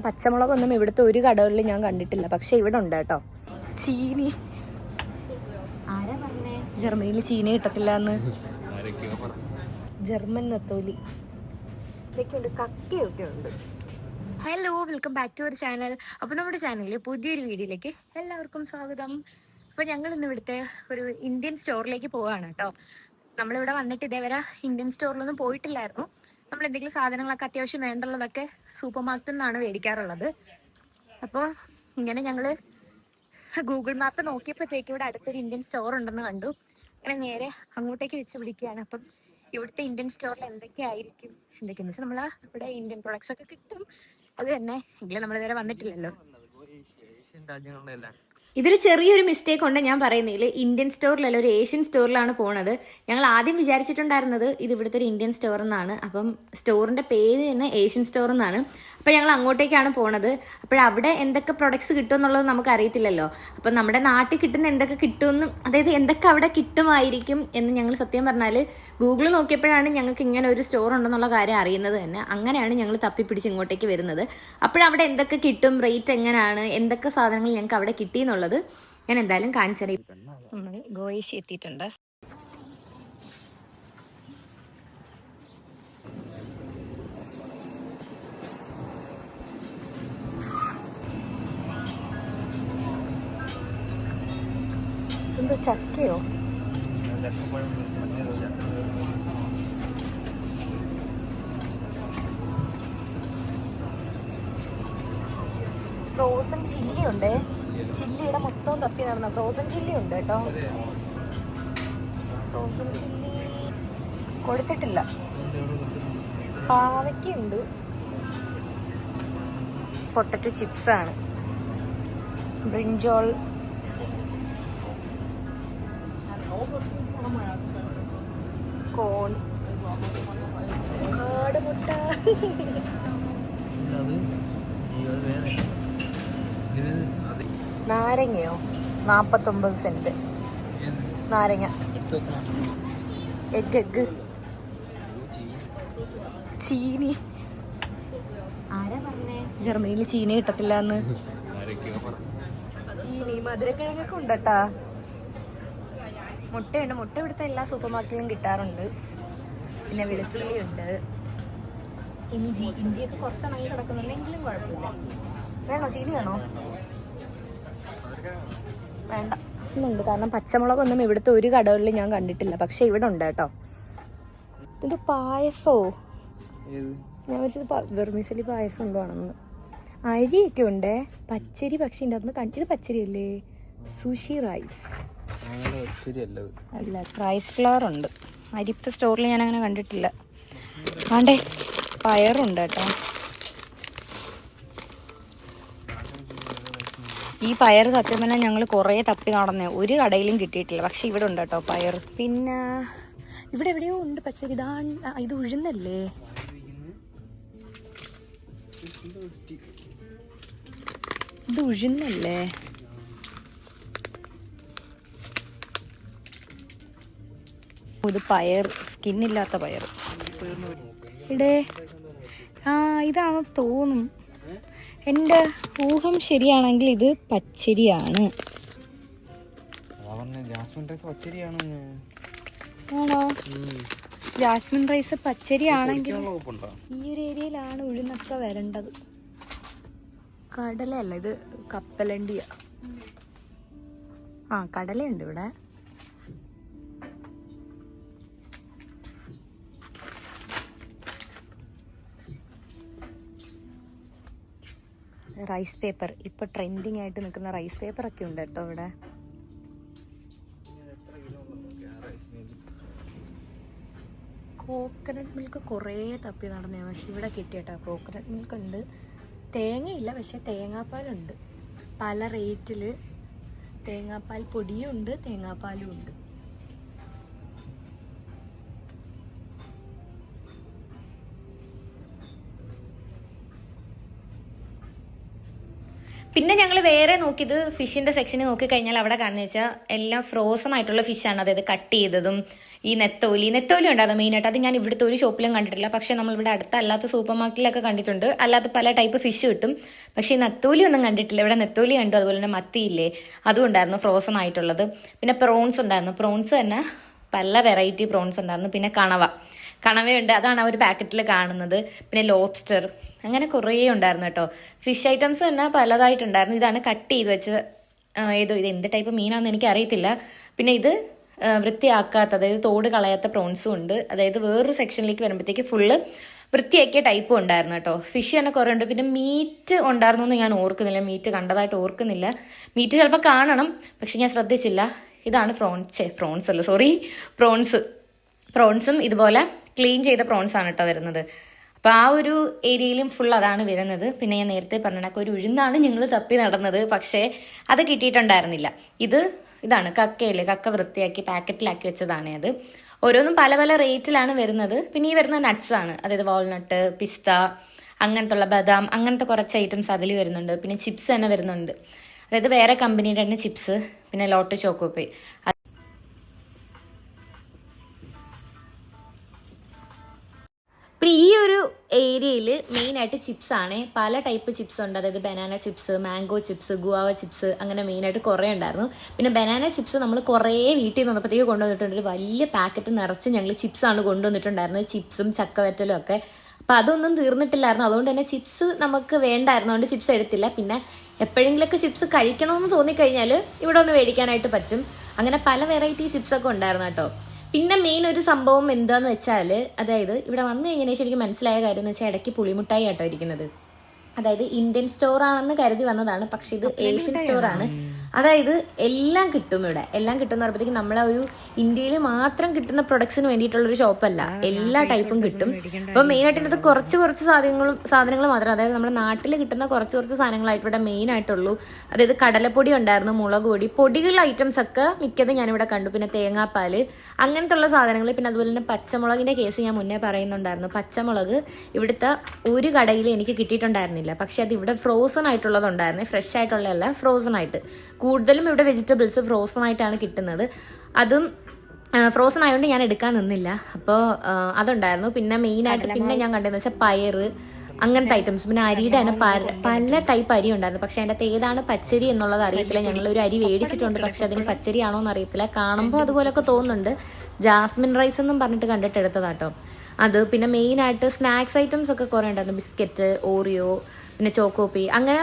പച്ചമുളകൊന്നും ഇവിടുത്തെ ഒരു കടകളിൽ ഞാൻ കണ്ടിട്ടില്ല, പക്ഷെ ഇവിടെ ഉണ്ട് കേട്ടോ. ചീനി ആരാ പറഞ്ഞേ ജർമ്മനിയിൽ ചീനി കിട്ടത്തില്ല എന്ന്? ജർമ്മൻ നത്തോലി ഇതൊക്കെയുണ്ട്, കക്കയൊക്കെ ഉണ്ട്. Hello, welcome back to our channel. അപ്പോൾ നമ്മുടെ ചാനലിൽ പുതിയൊരു വീഡിയോയിലേക്ക് എല്ലാവർക്കും സ്വാഗതം. അപ്പോൾ ഞങ്ങൾ ഇന്ന് ഇവിടുത്തെ ഒരു ഇന്ത്യൻ സ്റ്റോറിലേക്ക് പോവുകയാണ് കേട്ടോ. നമ്മളിവിടെ വന്നിട്ട് ഇതേവരെ ഇന്ത്യൻ സ്റ്റോറിലൊന്നും പോയിട്ടില്ലായിരുന്നു. നമ്മൾ എന്തെങ്കിലും സാധനങ്ങളൊക്കെ അത്യാവശ്യം വേണ്ടുള്ളതൊക്കെ സൂപ്പർ മാർക്കറ്റിൽ നിന്നാണ് മേടിക്കാറുള്ളത്. അപ്പോൾ ഇങ്ങനെ ഞങ്ങൾ ഗൂഗിൾ മാപ്പ് നോക്കിയപ്പോഴത്തേക്ക് ഇവിടെ അടുത്തൊരു ഇന്ത്യൻ സ്റ്റോർ ഉണ്ടെന്ന് കണ്ടു. അങ്ങനെ നേരെ അങ്ങോട്ടേക്ക് വെച്ച് പിടിക്കുകയാണ്. അപ്പം ഇവിടുത്തെ ഇന്ത്യൻ സ്റ്റോറിൽ എന്തൊക്കെയായിരിക്കും, എന്തൊക്കെയെന്ന് വെച്ചാൽ നമ്മൾ ഇവിടെ ഇന്ത്യൻ പ്രൊഡക്ട്സ് ഒക്കെ കിട്ടും. അത് തന്നെ എങ്കിലും നമ്മളിതുവരെ വന്നിട്ടില്ലല്ലോ. ഇതിൽ ചെറിയൊരു മിസ്റ്റേക്ക് ഉണ്ട്, ഞാൻ പറയുന്നതിൽ ഇന്ത്യൻ സ്റ്റോറിലല്ല ഒരു ഏഷ്യൻ സ്റ്റോറിലാണ് പോണത്. ഞങ്ങൾ ആദ്യം വിചാരിച്ചിട്ടുണ്ടായിരുന്നത് ഇത് ഇവിടുത്തെ ഒരു ഇന്ത്യൻ സ്റ്റോർ എന്നാണ്. അപ്പം സ്റ്റോറിന്റെ പേര് തന്നെ ഏഷ്യൻ സ്റ്റോർ എന്നാണ്. അപ്പം ഞങ്ങൾ അങ്ങോട്ടേക്കാണ് പോണത്. അപ്പോഴവിടെ എന്തൊക്കെ പ്രൊഡക്ട്സ് കിട്ടും എന്നുള്ളത് നമുക്ക് അറിയത്തില്ലല്ലോ. അപ്പം നമ്മുടെ നാട്ടിൽ കിട്ടുന്ന എന്തൊക്കെ കിട്ടുമെന്ന്, അതായത് എന്തൊക്കെ അവിടെ കിട്ടുമായിരിക്കും എന്ന് ഞങ്ങൾ സത്യം പറഞ്ഞാൽ ഗൂഗിൾ നോക്കിയപ്പോഴാണ് ഞങ്ങൾക്ക് ഇങ്ങനെ ഒരു സ്റ്റോർ ഉണ്ടെന്നുള്ള കാര്യം അറിയുന്നത് തന്നെ. അങ്ങനെയാണ് ഞങ്ങൾ തപ്പിപ്പിടിച്ച് ഇങ്ങോട്ടേക്ക് വരുന്നത്. അപ്പോഴവിടെ എന്തൊക്കെ കിട്ടും, റേറ്റ് എങ്ങനെയാണ്, എന്തൊക്കെ സാധനങ്ങൾ ഞങ്ങൾക്ക് അവിടെ കിട്ടിയെന്നുള്ളത് ഞാൻ എന്തായാലും കാണിച്ചറിയും. നമ്മൾ ഗോയേശി എത്തിയിട്ടുണ്ട്. ഇതെന്തോ ചക്കയോ? ഫ്രോസൺ ചില്ലി ഉണ്ട്. ചില്ലിയുടെ മൊത്തം തപ്പി നടന്ന ഫ്രോസൺ ചില്ലി ഉണ്ട് കേട്ടോ. ഫ്രോസൺ ചില്ലി കൊടുത്തിട്ടില്ല. പാവയ്ക്കുണ്ട്. പൊട്ടറ്റോ ചിപ്സ് ആണ്. ബ്രിഞ്ചോൾ, കോൺ, കാടുമുട്ട, നാരങ്ങയോ 49 സെന്റ് നാരങ്ങ. എഗ് ചീനി ആരാ പറഞ്ഞേ ജർമ്മനിയിൽ ചീനി കിട്ടത്തില്ല എന്ന്? ചീനി മധുരക്കിഴങ്ങൊക്കെ ഉണ്ടട്ടാ. മുട്ടയുണ്ട്. മുട്ട ഇവിടുത്തെ എല്ലാ സൂപ്പർ മാർക്കറ്റിലും കിട്ടാറുണ്ട്. പിന്നെ വെളുത്തുള്ളി ഉണ്ട്. ഇഞ്ചിയൊക്കെ കുറച്ചുണങ്ങി കിടക്കുന്നുണ്ടെങ്കിലും കുഴപ്പമില്ല. വേണോ ചീനി വേണോ? വേണ്ട ഇന്നുണ്ട്, കാരണം പച്ചമുളകൊന്നും ഇവിടുത്തെ ഒരു കടകളിൽ ഞാൻ കണ്ടിട്ടില്ല, പക്ഷെ ഇവിടെ ഉണ്ട് കേട്ടോ. ഇത് പായസോ? ഞാൻ വെച്ചത് വെർമിസലി പായസം എന്താണെന്ന്. അരിയൊക്കെ ഉണ്ടേ, പച്ചരി. പക്ഷെ ഇതിൻ്റെ അകത്ത് ഇത് പച്ചരി അല്ലേ? സുഷി റൈസ് അല്ല, റൈസ് ഫ്ലവർ ഉണ്ട്. അരിപ്പ സ്റ്റോറിൽ ഞാൻ അങ്ങനെ കണ്ടിട്ടില്ല. വേണ്ടേ പയറുണ്ട് കേട്ടോ. ഈ പയർ സത്യം പറഞ്ഞാൽ ഞങ്ങൾ കുറേ തപ്പി നടന്നേ, ഒരു കടയിലും കിട്ടിയിട്ടില്ല. പക്ഷെ ഇവിടെ ഉണ്ട് കേട്ടോ പയർ. പിന്നെ ഇവിടെ എവിടെയോ ഉണ്ട് പച്ചരി. ഇത് ഉഴുന്നല്ലേ? ഇത് ഉഴുന്നല്ലേ? ഇത് പയർ, സ്കിന്നില്ലാത്ത പയർ. ഇവിടെ ഇതാണെന്ന് തോന്നും. എൻ്റെ ഊഹം ശരിയാണെങ്കിൽ ഇത് പച്ചരിയാണ്. ആണോ? ജാസ്മിൻ റൈസ് പച്ചരി ആണെങ്കിൽ ഈ ഒരു ഏരിയയിലാണ് ഉഴുന്നൊക്കെ വരേണ്ടത്. കടലയല്ല, ഇത് കപ്പലണ്ടിയാ. കടലയുണ്ട് ഇവിടെ. റൈസ് പേപ്പർ, ഇപ്പൊ ട്രെൻഡിങ് ആയിട്ട് നിൽക്കുന്ന റൈസ് പേപ്പർ ഒക്കെ ഉണ്ട് കേട്ടോ ഇവിടെ. കോക്കനട്ട് മിൽക്ക് കുറേ തപ്പി നടന്നേ, പക്ഷെ ഇവിടെ കിട്ടിയേട്ടാ. കോക്കനട്ട് മിൽക്ക് ഉണ്ട്. തേങ്ങയില്ല, പക്ഷെ തേങ്ങാപ്പാലുണ്ട്. പല റേറ്റിൽ തേങ്ങാപ്പാൽ പൊടിയും ഉണ്ട്, തേങ്ങാപ്പാലും ഉണ്ട്. പിന്നെ ഞങ്ങൾ വേറെ നോക്കിയത് ഫിഷിൻ്റെ സെക്ഷന് നോക്കിക്കഴിഞ്ഞാൽ അവിടെ കാണുന്ന വെച്ചാൽ എല്ലാം ഫ്രോസൺ ആയിട്ടുള്ള ഫിഷാണ്. അതായത് കട്ട് ചെയ്തതും ഈ നെത്തോലി ഉണ്ടായിരുന്നു മെയിനായിട്ട്. അത് ഞാൻ ഇവിടുത്തെ ഒരു ഷോപ്പിലും കണ്ടിട്ടില്ല, പക്ഷേ നമ്മളിവിടെ അല്ലാത്ത സൂപ്പർ മാർക്കറ്റിലൊക്കെ കണ്ടിട്ടുണ്ട്. അല്ലാത്ത പല ടൈപ്പ് ഫിഷ് കിട്ടും, പക്ഷേ ഈ നെത്തോലി ഒന്നും കണ്ടിട്ടില്ല. ഇവിടെ നെത്തോലി കണ്ടു, അതുപോലെ തന്നെ മത്തിയില്ലേ അതും ഉണ്ടായിരുന്നു ഫ്രോസൺ ആയിട്ടുള്ളത്. പിന്നെ പ്രോൺസ് ഉണ്ടായിരുന്നു. പ്രോൺസ് തന്നെ പല വെറൈറ്റി പ്രോൺസ് ഉണ്ടായിരുന്നു. പിന്നെ കണവയുണ്ട്, അതാണ് ആ ഒരു പാക്കറ്റിൽ കാണുന്നത്. പിന്നെ ലോബ്സ്റ്റർ, അങ്ങനെ കുറേ ഉണ്ടായിരുന്നു കേട്ടോ. ഫിഷ് ഐറ്റംസ് തന്നെ പലതായിട്ടുണ്ടായിരുന്നു. ഇതാണ് കട്ട് ചെയ്ത് വെച്ച് ഇത് എന്ത് ടൈപ്പ് മീനാണെന്ന് എനിക്ക് അറിയത്തില്ല. പിന്നെ ഇത് വൃത്തിയാക്കാത്ത, അതായത് തോട് കളയാത്ത പ്രോൺസും ഉണ്ട്. അതായത് വേറൊരു സെക്ഷനിലേക്ക് വരുമ്പോഴത്തേക്ക് ഫുള്ള് വൃത്തിയാക്കിയ ടൈപ്പും ഉണ്ടായിരുന്നു കേട്ടോ. ഫിഷ് തന്നെ കുറേ ഉണ്ട്. പിന്നെ മീറ്റ് ഉണ്ടായിരുന്നു എന്ന് ഞാൻ ഓർക്കുന്നില്ല, മീറ്റ് കണ്ടതായിട്ട് ഓർക്കുന്നില്ല. മീറ്റ് ചിലപ്പോൾ കാണണം, പക്ഷെ ഞാൻ ശ്രദ്ധിച്ചില്ല. ഇതാണ് പ്രോൺസും ഇതുപോലെ ക്ലീൻ ചെയ്ത പ്രോൺസ് ആണ് കേട്ടോ വരുന്നത്. അപ്പോൾ ആ ഒരു ഏരിയയിലും ഫുൾ അതാണ് വരുന്നത്. പിന്നെ ഞാൻ നേരത്തെ പറഞ്ഞ ഒരു ഉഴുന്നാണ് ഞങ്ങൾ തപ്പി നടന്നത്, പക്ഷേ അത് കിട്ടിയിട്ടുണ്ടായിരുന്നില്ല. ഇതാണ് കക്ക വൃത്തിയാക്കി പാക്കറ്റിലാക്കി വെച്ചതാണ് അത്. ഓരോന്നും പല പല റേറ്റിലാണ് വരുന്നത്. പിന്നെ ഈ വരുന്ന നട്ട്സ് ആണ്, അതായത് വാൾനട്ട്, പിസ്ത, അങ്ങനത്തുള്ള ബദാം, അങ്ങനത്തെ കുറച്ച് ഐറ്റംസ് അതിൽ വരുന്നുണ്ട്. പിന്നെ ചിപ്സ് തന്നെ വരുന്നുണ്ട്, അതായത് വേറെ കമ്പനിയുടെ തന്നെ ചിപ്സ്. പിന്നെ ലോട്ട് ചോക്കോപ്പേ. പിന്നെ ഈ ഒരു ഏരിയയിൽ മെയിനായിട്ട് ചിപ്സ് ആണ്. പല ടൈപ്പ് ചിപ്സ് ഉണ്ട്, അതായത് banana chips, mango chips, guava chips, അങ്ങനെ മെയിനായിട്ട് കുറേ ഉണ്ടായിരുന്നു. പിന്നെ ബനാന ചിപ്സ് നമ്മൾ കുറേ വീട്ടിൽ നിന്ന് വന്നപ്പോഴത്തേക്ക് കൊണ്ടുവന്നിട്ടുണ്ട്. ഒരു വലിയ പാക്കറ്റ് നിറച്ച് ഞങ്ങൾ ചിപ്സാണ് കൊണ്ടുവന്നിട്ടുണ്ടായിരുന്നത്, ചിപ്സും ചക്കവറ്റലും ഒക്കെ. അപ്പോൾ അതൊന്നും തീർന്നിട്ടില്ലായിരുന്നു, അതുകൊണ്ട് തന്നെ ചിപ്സ് നമുക്ക് വേണ്ടായിരുന്നു, അതുകൊണ്ട് ചിപ്സ് എടുത്തില്ല. പിന്നെ എപ്പോഴെങ്കിലൊക്കെ ചിപ്സ് കഴിക്കണമെന്ന് തോന്നിക്കഴിഞ്ഞാൽ ഇവിടെ ഒന്ന് മേടിക്കാനായിട്ട് പറ്റും. അങ്ങനെ പല വെറൈറ്റി ചിപ്സൊക്കെ ഉണ്ടായിരുന്നു കേട്ടോ. പിന്നെ മെയിൻ ഒരു സംഭവം എന്താന്ന് വെച്ചാൽ, അതായത് ഇവിടെ വന്നു കഴിഞ്ഞാൽ ശരിക്കും മനസ്സിലായ കാര്യം എന്ന് വെച്ചാൽ ഇടയ്ക്ക് പുളിമുട്ടായി ആട്ടോ ഇരിക്കുന്നത്. അതായത് ഇന്ത്യൻ സ്റ്റോർ ആണെന്ന് കരുതി വന്നതാണ്, പക്ഷെ ഇത് ഏഷ്യൻ സ്റ്റോറാണ്. അതായത് എല്ലാം കിട്ടും ഇവിടെ. എല്ലാം കിട്ടുന്ന പറയുമ്പോഴത്തേക്കും നമ്മളെ ഒരു ഇന്ത്യയിൽ മാത്രം കിട്ടുന്ന പ്രൊഡക്ട്സിന് വേണ്ടിയിട്ടുള്ളൊരു ഷോപ്പല്ല, എല്ലാ ടൈപ്പും കിട്ടും. അപ്പോൾ മെയിനായിട്ട് ഇതിനകത്ത് കുറച്ച് സാധനങ്ങൾ മാത്രം, അതായത് നമ്മുടെ നാട്ടിൽ കിട്ടുന്ന കുറച്ച് സാധനങ്ങളായിട്ട് ഇവിടെ മെയിൻ ആയിട്ടുള്ളൂ. അതായത് കടലപ്പൊടി ഉണ്ടായിരുന്നു, മുളക് പൊടി, പൊടികളുടെ ഐറ്റംസ് ഒക്കെ മിക്കതും ഞാനിവിടെ കണ്ടു. പിന്നെ തേങ്ങാപ്പാൽ, അങ്ങനത്തെ ഉള്ള സാധനങ്ങൾ. പിന്നെ അതുപോലെ തന്നെ പച്ചമുളകിൻ്റെ കേസ് ഞാൻ മുന്നേ പറയുന്നുണ്ടായിരുന്നു. പച്ചമുളക് ഇവിടുത്തെ ഒരു കടയിൽ എനിക്ക് കിട്ടിയിട്ടുണ്ടായിരുന്നില്ല, പക്ഷെ അത് ഇവിടെ ഫ്രോസൺ ആയിട്ടുള്ളതുണ്ടായിരുന്നു. ഫ്രഷ് ആയിട്ടുള്ളതല്ല, ഫ്രോസൺ ആയിട്ട്. കൂടുതലും ഇവിടെ വെജിറ്റബിൾസ് ഫ്രോസൺ ആയിട്ടാണ് കിട്ടുന്നത്. അതും ഫ്രോസൺ ആയതുകൊണ്ട് ഞാൻ എടുക്കാൻ നിന്നില്ല. അപ്പോൾ അതുണ്ടായിരുന്നു. പിന്നെ മെയിനായിട്ട് പിന്നെ ഞാൻ കണ്ടതെന്ന് വെച്ചാൽ പയറ്, അങ്ങനത്തെ ഐറ്റംസ്. പിന്നെ അരിയുടെ തന്നെ പല ടൈപ്പ് അരി ഉണ്ടായിരുന്നു, പക്ഷെ അതിൻ്റെ അകത്ത് ഏതാണ് പച്ചരി എന്നുള്ളത് അറിയത്തില്ല. ഞങ്ങളൊരു അരി മേടിച്ചിട്ടുണ്ട്, പക്ഷെ അതിന് പച്ചരി ആണോ എന്ന് അറിയത്തില്ല. കാണുമ്പോൾ അതുപോലെയൊക്കെ തോന്നുന്നുണ്ട്. ജാസ്മിൻ റൈസ് എന്നും പറഞ്ഞിട്ട് കണ്ടിട്ട് എടുത്തതാട്ടോ അത്. പിന്നെ മെയിനായിട്ട് സ്നാക്സ് ഐറ്റംസ് ഒക്കെ കുറേ ഉണ്ടായിരുന്നു. ബിസ്ക്കറ്റ്, ഓറിയോ, പിന്നെ ചോക്കോപ്പി, അങ്ങനെ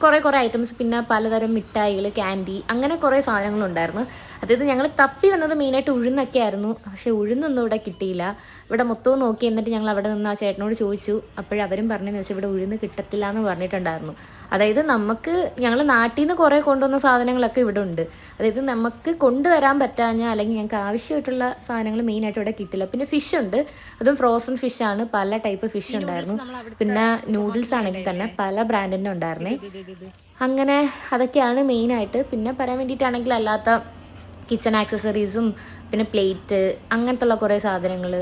കുറേ ഐറ്റംസ്. പിന്നെ പലതരം മിഠായികൾ, ക്യാൻഡി, അങ്ങനെ കുറേ സാധനങ്ങളുണ്ടായിരുന്നു. അതായത് ഞങ്ങൾ തപ്പി വന്നത് മെയിനായിട്ട് ഉഴുന്നൊക്കെ ആയിരുന്നു, പക്ഷെ ഉഴുന്നൊന്നും ഇവിടെ കിട്ടിയില്ല. ഇവിടെ മൊത്തവും നോക്കി. എന്നിട്ട് ഞങ്ങൾ അവിടെ നിന്ന് ആ ചേട്ടനോട് ചോദിച്ചു. അപ്പോഴവരും പറഞ്ഞതെന്ന് വെച്ചാൽ ഇവിടെ ഉഴുന്ന് കിട്ടത്തില്ല എന്ന് പറഞ്ഞിട്ടുണ്ടായിരുന്നു. അതായത് ഞങ്ങൾ നാട്ടിൽ നിന്ന് കുറേ കൊണ്ടുവന്ന സാധനങ്ങളൊക്കെ ഇവിടെ ഉണ്ട്. അതായത് നമുക്ക് കൊണ്ടുവരാൻ പറ്റാഞ്ഞാൽ അല്ലെങ്കിൽ ഞങ്ങൾക്ക് ആവശ്യമായിട്ടുള്ള സാധനങ്ങൾ മെയിനായിട്ട് ഇവിടെ കിട്ടില്ല. പിന്നെ ഫിഷ് ഉണ്ട്, അതും ഫ്രോസൺ ഫിഷാണ്. പല ടൈപ്പ് ഫിഷ് ഉണ്ടായിരുന്നു. പിന്നെ നൂഡിൽസ് ആണെങ്കിൽ തന്നെ പല ബ്രാൻഡിൻ്റെ ഉണ്ടായിരുന്നേ. അങ്ങനെ അതൊക്കെയാണ് മെയിനായിട്ട്. പിന്നെ പറയാൻ വേണ്ടിയിട്ടാണെങ്കിൽ അല്ലാത്ത കിച്ചൺ ആക്സസറീസും, പിന്നെ പ്ലേറ്റ്, അങ്ങനത്തെ ഉള്ള കുറേ സാധനങ്ങൾ,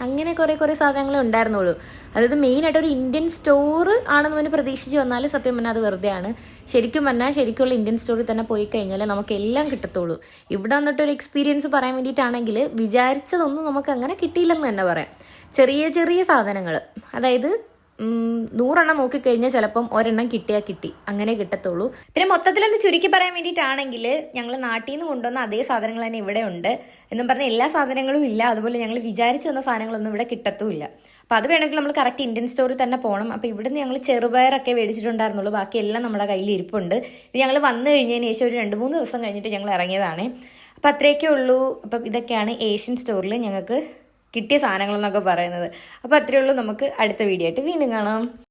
അങ്ങനെ കുറേ സാധനങ്ങൾ ഉണ്ടായിരുന്നുള്ളൂ. അതായത് മെയിനായിട്ട് ഒരു ഇന്ത്യൻ സ്റ്റോർ ആണെന്ന് തന്നെ പ്രതീക്ഷിച്ച് വന്നാൽ സത്യം പറഞ്ഞാൽ അത് വെറുതെയാണ്. ശരിക്കുള്ള ഇന്ത്യൻ സ്റ്റോറിൽ തന്നെ പോയി കഴിഞ്ഞാൽ നമുക്ക് എല്ലാം കിട്ടത്തുള്ളൂ. ഇവിടെ വന്നിട്ടൊരു എക്സ്പീരിയൻസ് പറയാൻ വേണ്ടിയിട്ടാണെങ്കിൽ വിചാരിച്ചതൊന്നും നമുക്ക് അങ്ങനെ കിട്ടിയില്ലെന്ന് തന്നെ പറയാം. ചെറിയ സാധനങ്ങൾ, അതായത് 100 എണ്ണം നോക്കിക്കഴിഞ്ഞാൽ ചിലപ്പം ഒരെണ്ണം കിട്ടിയാൽ കിട്ടി, അങ്ങനെ കിട്ടത്തുള്ളൂ. പിന്നെ മൊത്തത്തിലൊന്ന് ചുരുക്കി പറയാൻ വേണ്ടിയിട്ടാണെങ്കിൽ ഞങ്ങൾ നാട്ടിൽ നിന്ന് കൊണ്ടുവന്ന അതേ സാധനങ്ങൾ തന്നെ ഇവിടെ ഉണ്ട് എന്നും പറഞ്ഞാൽ എല്ലാ സാധനങ്ങളും ഇല്ല. അതുപോലെ ഞങ്ങൾ വിചാരിച്ചു വന്ന സാധനങ്ങളൊന്നും ഇവിടെ കിട്ടത്തുമില്ല. അപ്പോൾ അത് വേണമെങ്കിൽ നമ്മൾ കറക്റ്റ് ഇന്ത്യൻ സ്റ്റോറിൽ തന്നെ പോകണം. അപ്പോൾ ഇവിടുന്ന് ഞങ്ങൾ ചെറുപയറൊക്കെ മേടിച്ചിട്ടുണ്ടായിരുന്നുള്ളൂ, ബാക്കി എല്ലാം നമ്മുടെ കയ്യിൽ ഇരിപ്പുണ്ട്. ഇത് ഞങ്ങൾ വന്നു കഴിഞ്ഞതിന് ശേഷം ഒരു 2-3 ദിവസം കഴിഞ്ഞിട്ട് ഞങ്ങൾ ഇറങ്ങിയതാണ്. അപ്പോൾ അത്രയൊക്കെ ഉള്ളൂ. അപ്പം ഇതൊക്കെയാണ് ഏഷ്യൻ സ്റ്റോറിൽ ഞങ്ങൾക്ക് കിട്ടിയ സാധനങ്ങൾ എന്നൊക്കെ പറയുന്നത്. അപ്പോൾ അത്രയേ ഉള്ളൂ. നമുക്ക് അടുത്ത വീഡിയോ ആയിട്ട് വീണ്ടും കാണാം.